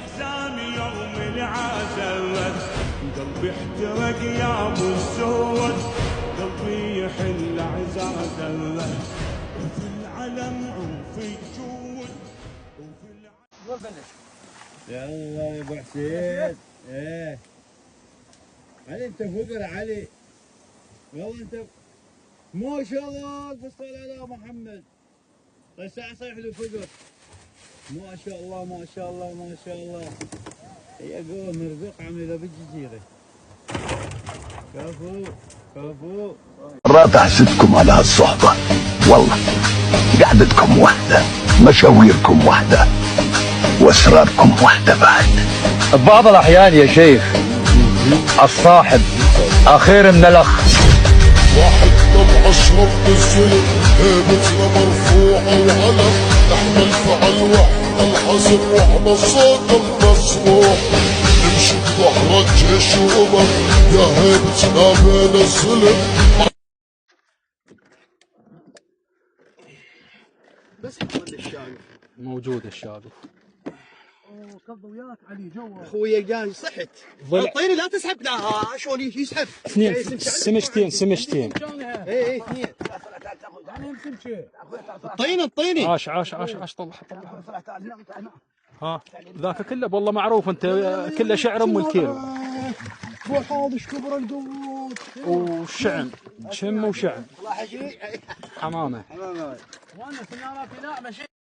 حزامي يوم العزل، قلبي احترق يا ابو السود، قلبي يحل عزازل، وفي العلم وفي الجود وفي العلم. يلا يا ابو حسين. ايه علي انت فقر علي، والله انت ما شاء الله الفصل على محمد. طيب ساعة صيح له فقر، ما شاء الله ما شاء الله ما شاء الله. يا قوم مرزق عمله بالجزيرة. كفو كفو. مرات احسدكم على هالصحبة، والله قعدتكم واحدة، مشاويركم واحدة، واسراركم واحدة بعد. بعض الأحيان يا شيخ الصاحب أخير من الأخ. واحد دم أشرف بالظلم، هيبتنا مرفوعة وعلم، نحمل فعل وحنا الحزم وحنا الصوت المسموع، نمشي بظهر الجيش وأمم، يا هيبتنا بين الظلم. بس ولا الشاقف موجود الشاقف. كفى وياك علي جوا اخويا جاي صحت. الطيني لا تسحب، لا شلون يسحب اثنين سمشتين. اي اثنين. الطيني عاش طلع. ها ذاك كله والله معروف انت، كله شعر ام الكيلو. وحاضش كبر القوت وشعم شم وشعم. حمامه. وانا سياراتي لا مشي.